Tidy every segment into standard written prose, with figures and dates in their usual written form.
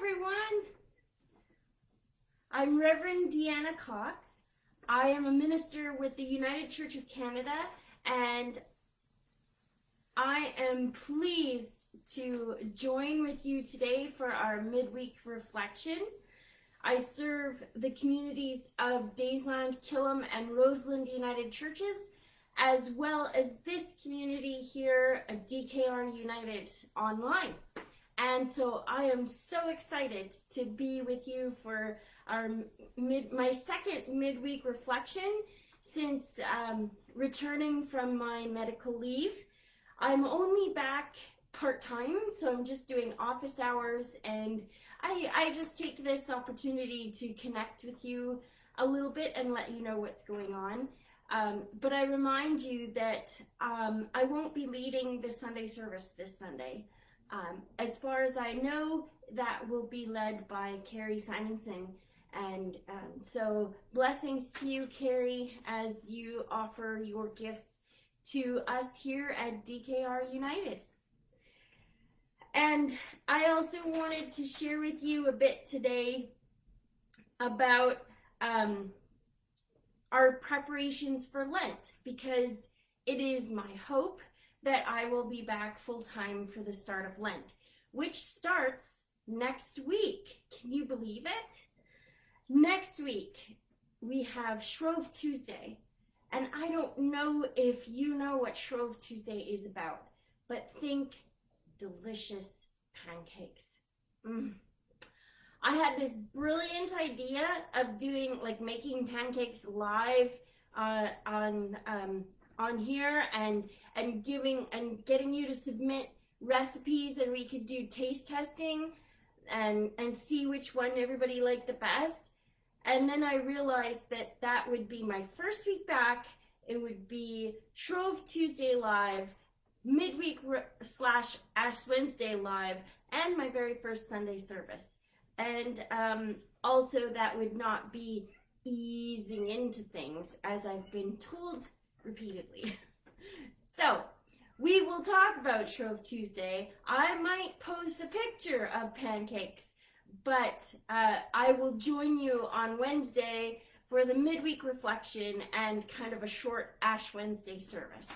everyone. I'm Reverend Deanna Cox. I am a minister with the United Church of Canada, and I am pleased to join with you today for our midweek reflection. I serve the communities of Daysland, Killam, and Roseland United Churches, as well as this community here at DKR United online. And so I am so excited to be with you for my second midweek reflection since returning from my medical leave. I'm only back part-time, so I'm just doing office hours, and I just take this opportunity to connect with you a little bit and let you know what's going on. But I remind you that I won't be leading the Sunday service this Sunday. As far as I know, that will be led by Carrie Simonson. And so blessings to you, Carrie, as you offer your gifts to us here at DKR United. And I also wanted to share with you a bit today about our preparations for Lent, because it is my hope that I will be back full-time for the start of Lent, which starts next week. Can you believe it? Next week, we have Shrove Tuesday, and I don't know if you know what Shrove Tuesday is about, but think delicious pancakes. I had this brilliant idea of doing, making pancakes live on here and getting you to submit recipes, and we could do taste testing and see which one everybody liked the best. And then I realized that that would be my first week back. It would be Shrove Tuesday live, midweek / Ash Wednesday live, and my very first Sunday service. And also that would not be easing into things, as I've been told repeatedly. So we will talk about Shrove Tuesday. I might post a picture of pancakes, but I will join you on Wednesday for the midweek reflection and kind of a short Ash Wednesday service.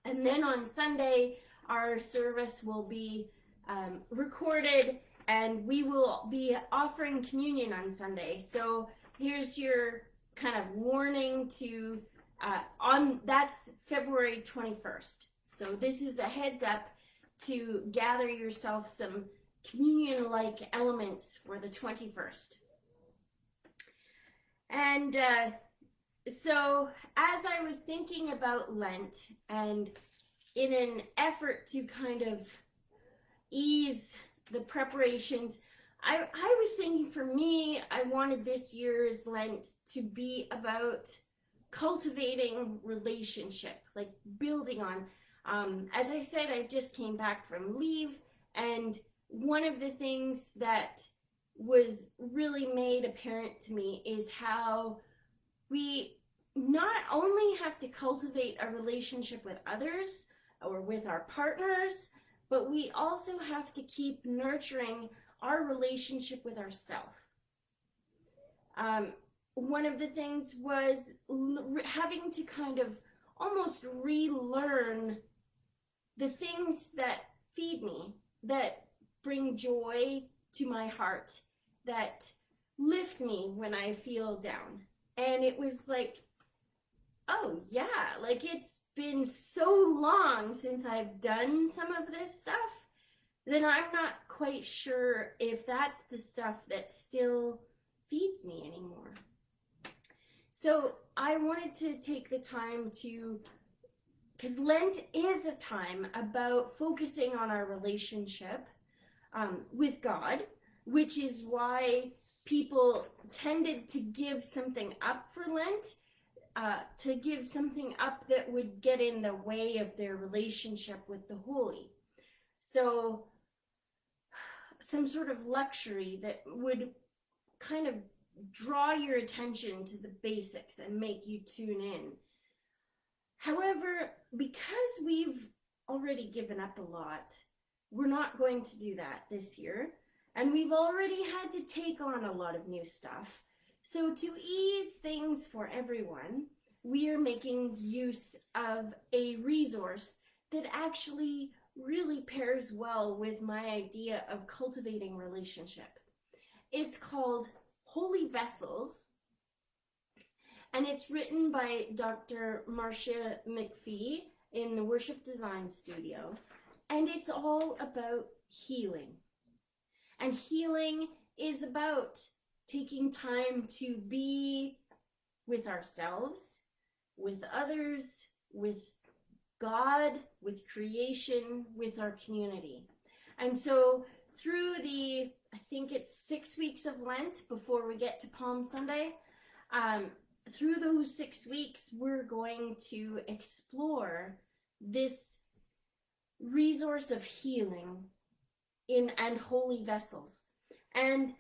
And then on Sunday, our service will be recorded, and we will be offering communion on Sunday. So here's your kind of warning to that's February 21st. So this is a heads up to gather yourself some communion-like elements for the 21st. And so as I was thinking about Lent, and in an effort to kind of ease the preparations, I was thinking, for me, I wanted this year's Lent to be about cultivating relationship, like building on. As I said, I just came back from leave, and one of the things that was really made apparent to me is how we not only have to cultivate a relationship with others or with our partners, but we also have to keep nurturing our relationship with ourselves. One of the things was having to kind of almost relearn the things that feed me, that bring joy to my heart, that lift me when I feel down. And it was like, oh yeah, it's been so long since I've done some of this stuff that I'm not quite sure if that's the stuff that still feeds me anymore. So I wanted to take the time to, because Lent is a time about focusing on our relationship with God, which is why people tended to give something up for Lent, to give something up that would get in the way of their relationship with the Holy. So some sort of luxury that would kind of draw your attention to the basics and make you tune in. However, because we've already given up a lot, we're not going to do that this year. And we've already had to take on a lot of new stuff. So to ease things for everyone, we are making use of a resource that actually really pairs well with my idea of cultivating relationship. It's called Holy Vessels, and it's written by Dr. Marcia McPhee in the Worship Design Studio, and it's all about healing. And healing is about taking time to be with ourselves, with others, with God, with creation, with our community. And so through the, I think it's 6 weeks of Lent before we get to Palm Sunday, through those 6 weeks, we're going to explore this resource of healing and holy vessels. And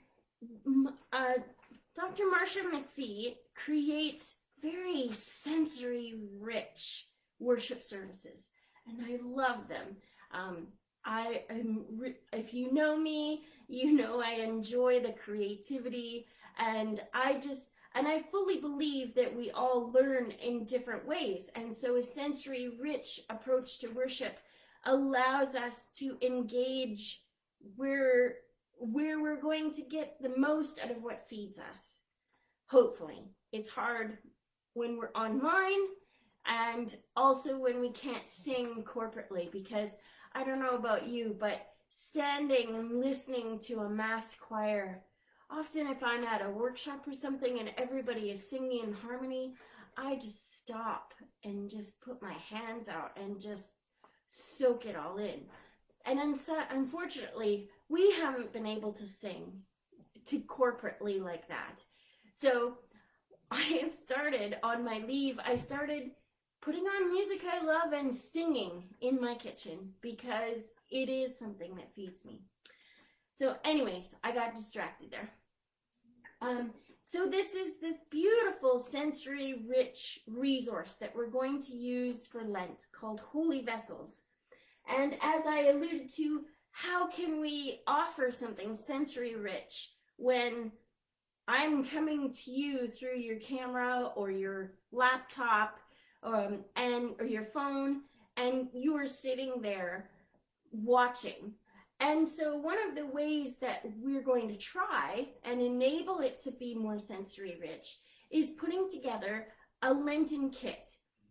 Dr. Marcia McPhee creates very sensory rich worship services, and I love them. If you know me, you know I enjoy the creativity, and I fully believe that we all learn in different ways, and so a sensory rich approach to worship allows us to engage where we're going to get the most out of what feeds us. Hopefully. It's hard when we're online, and also when we can't sing corporately, because I don't know about you, but standing and listening to a mass choir, often if I'm at a workshop or something and everybody is singing in harmony, I just stop and just put my hands out and just soak it all in. And unfortunately, we haven't been able to sing to corporately like that. So I have started on my leave, I started putting on music I love and singing in my kitchen, because it is something that feeds me. So anyways, I got distracted there. So this is this beautiful sensory rich resource that we're going to use for Lent called Holy Vessels. And as I alluded to, how can we offer something sensory rich when I'm coming to you through your camera or your laptop or your phone, and you're sitting there watching? And so one of the ways that we're going to try and enable it to be more sensory rich is putting together a Lenten kit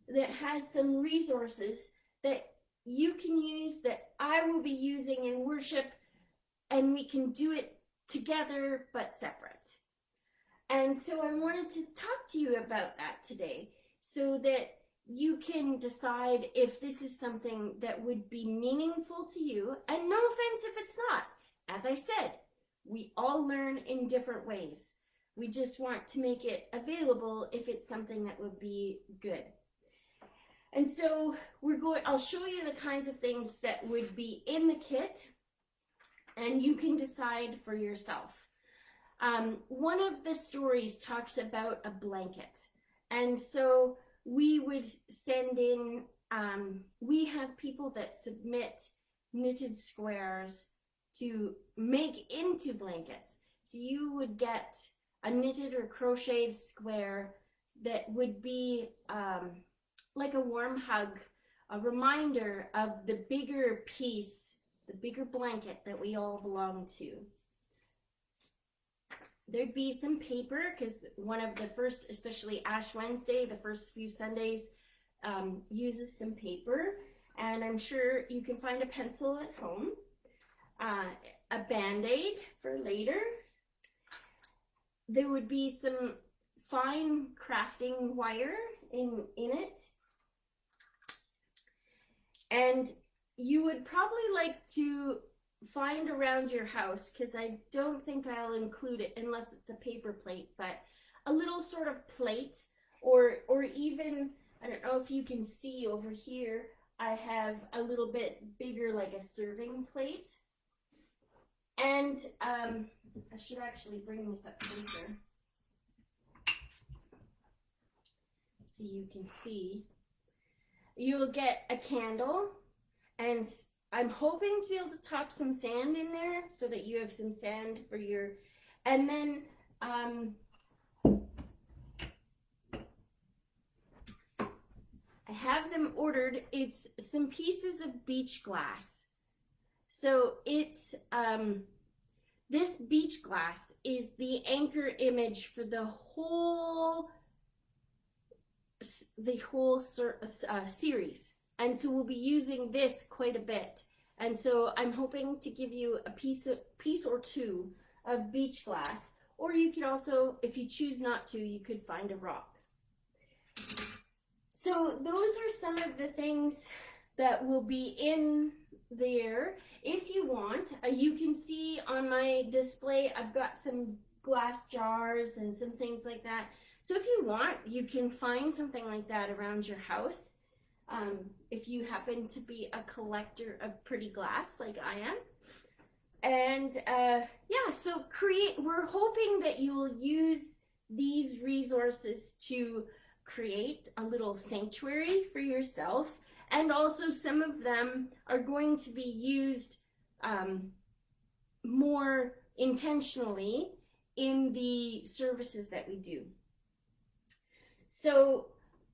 that has some resources that you can use, that I will be using in worship, and we can do it together but separate. And so I wanted to talk to you about that today, so that you can decide if this is something that would be meaningful to you, and no offense if it's not. As I said, we all learn in different ways. We just want to make it available if it's something that would be good. And so I'll show you the kinds of things that would be in the kit, and you can decide for yourself. One of the stories talks about a blanket, and so we would send in, we have people that submit knitted squares to make into blankets. So you would get a knitted or crocheted square that would be like a warm hug, a reminder of the bigger piece, the bigger blanket that we all belong to. There'd be some paper, because one of the first, especially Ash Wednesday, the first few Sundays, uses some paper, and I'm sure you can find a pencil at home, a Band-Aid for later. There would be some fine crafting wire in it, and you would probably like to find around your house, because I don't think I'll include it unless it's a paper plate, but a little sort of plate, or even, I don't know if you can see over here, I have a little bit bigger, like a serving plate. And I should actually bring this up closer so you can see. You'll get a candle, and I'm hoping to be able to top some sand in there so that you have some sand for your, and then I have them ordered. It's some pieces of beach glass. So it's this beach glass is the anchor image for the whole series, and so we'll be using this quite a bit. And so I'm hoping to give you a piece or two of beach glass, or you could also, if you choose not to, you could find a rock. So those are some of the things that will be in there. If you want, you can see on my display, I've got some glass jars and some things like that. So if you want, you can find something like that around your house. If you happen to be a collector of pretty glass like I am. And yeah, so we're hoping that you will use these resources to create a little sanctuary for yourself. And also some of them are going to be used more intentionally in the services that we do. So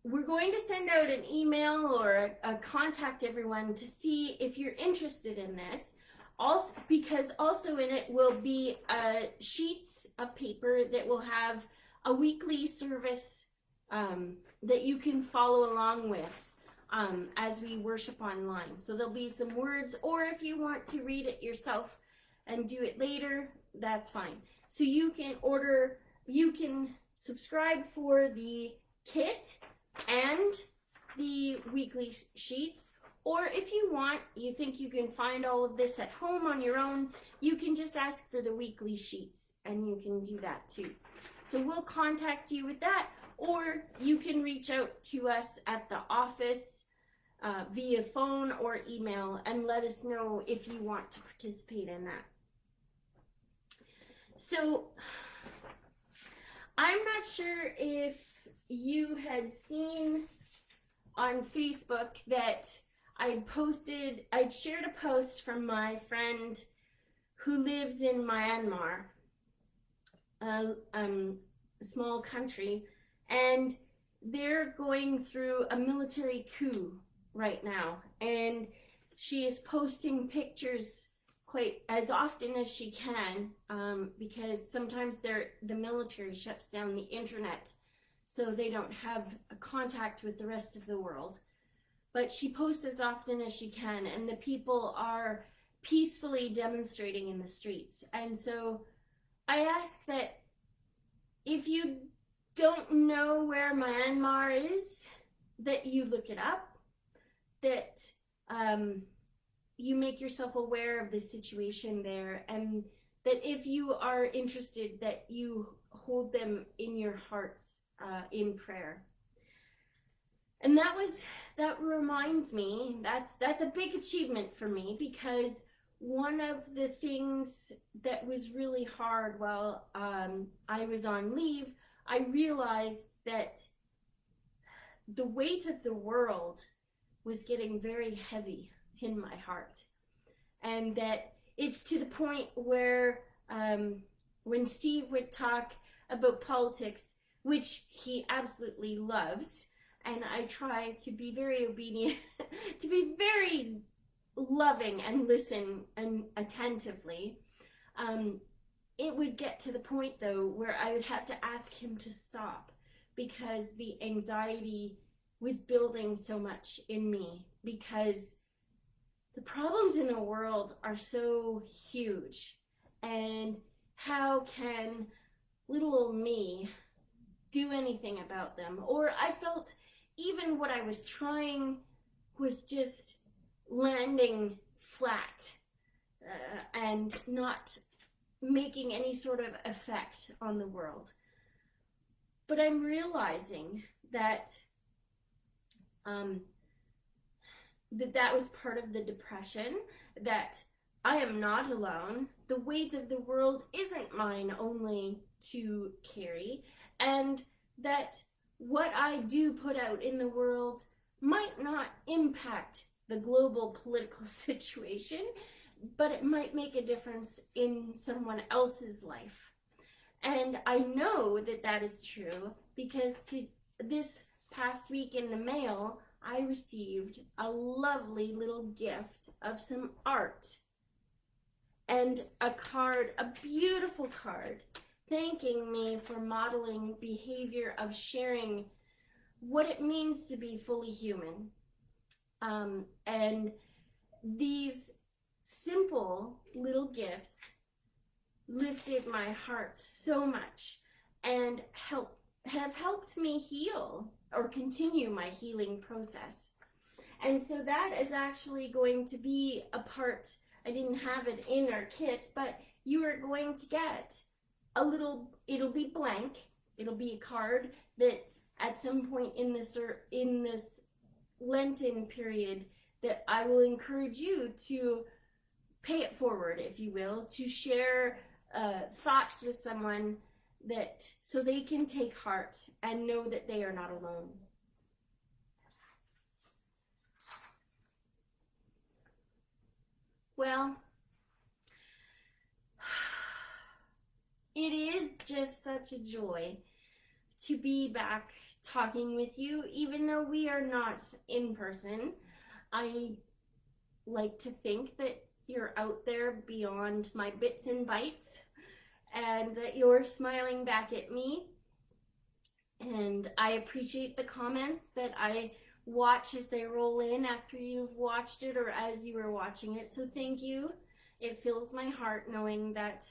we're going to send out an email or a contact everyone to see if you're interested in this. Also, because also in it will be sheets of paper that will have a weekly service that you can follow along with as we worship online. So there'll be some words, or if you want to read it yourself and do it later, that's fine. So you can subscribe for the kit and the weekly sheets, or if you think you can find all of this at home on your own, you can just ask for the weekly sheets and you can do that too. So we'll contact you with that, or you can reach out to us at the office via phone or email and let us know if you want to participate in that. So I'm not sure if you had seen on Facebook that I'd shared a post from my friend who lives in Myanmar, a small country, and they're going through a military coup right now, and she is posting pictures quite as often as she can because sometimes the military shuts down the internet so they don't have a contact with the rest of the world. But she posts as often as she can, and the people are peacefully demonstrating in the streets. And so I ask that if you don't know where Myanmar is, that you look it up, that you make yourself aware of the situation there, and that if you are interested, that you hold them in your hearts in prayer. And that reminds me, that's a big achievement for me, because one of the things that was really hard while I was on leave, I realized that the weight of the world was getting very heavy in my heart, and that it's to the point where when Steve would talk about politics, which he absolutely loves, and I try to be very obedient, to be very loving and listen and attentively, it would get to the point though where I would have to ask him to stop, because the anxiety was building so much in me, because the problems in the world are so huge, and how can little old me do anything about them? Or I felt even what I was trying was just landing flat and not making any sort of effect on the world. But I'm realizing that that was part of the depression, that I am not alone. The weight of the world isn't mine only to carry, and that what I do put out in the world might not impact the global political situation, but it might make a difference in someone else's life. And I know that that is true because this past week in the mail, I received a lovely little gift of some art and a card, a beautiful card, thanking me for modeling behavior of sharing what it means to be fully human. And these simple little gifts lifted my heart so much and have helped me heal or continue my healing process. And so that is actually going to be a part. I didn't have it in our kit, but you are going to get a little, it'll be blank, it'll be a card that at some point in this Lenten period that I will encourage you to pay it forward, if you will, to share thoughts with someone that so they can take heart and know that they are not alone. Well, it is just such a joy to be back talking with you, even though we are not in person. I like to think that you're out there beyond my bits and bytes and that you're smiling back at me. And I appreciate the comments that I watch as they roll in after you've watched it or as you were watching it. So thank you. It fills my heart knowing that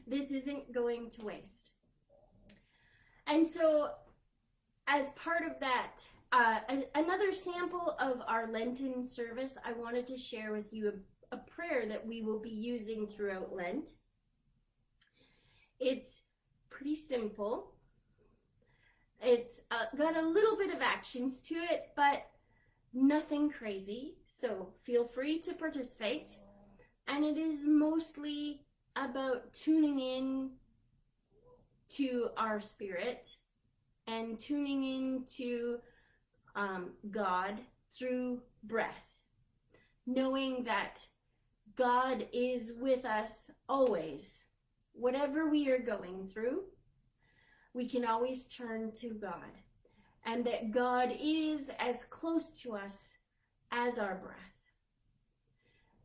this isn't going to waste. And so as part of that, another sample of our Lenten service, I wanted to share with you a prayer that we will be using throughout Lent. It's pretty simple. It's got a little bit of actions to it, but nothing crazy. So feel free to participate. And it is mostly about tuning in to our spirit and tuning into God through breath, knowing that God is with us always. Whatever we are going through, we can always turn to God, and that God is as close to us as our breath.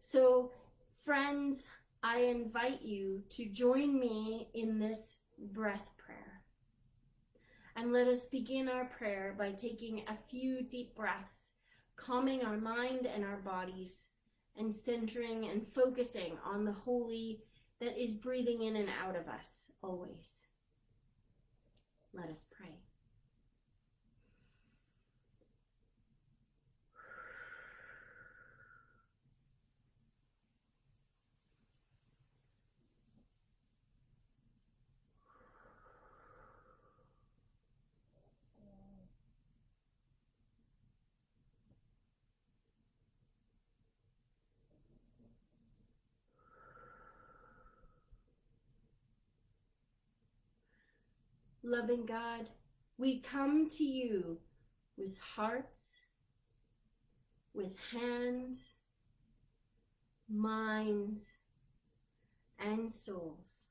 So, friends, I invite you to join me in this breath prayer. And let us begin our prayer by taking a few deep breaths, calming our mind and our bodies, and centering and focusing on the Holy that is breathing in and out of us always. Let us pray. Loving God, we come to you with hearts, with hands, minds, and souls,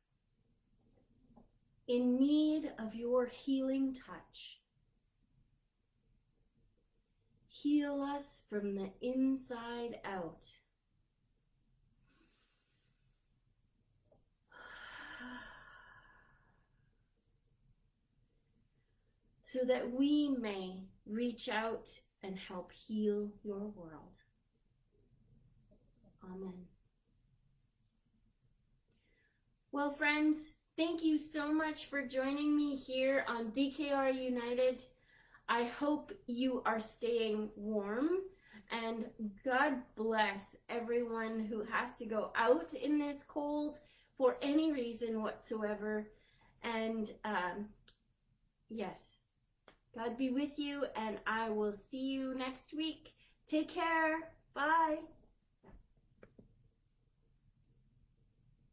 in need of your healing touch. Heal us from the inside out. So that we may reach out and help heal your world. Amen. Well, friends, thank you so much for joining me here on DKR United. I hope you are staying warm, and God bless everyone who has to go out in this cold for any reason whatsoever. And yes, God be with you, and I will see you next week. Take care. Bye.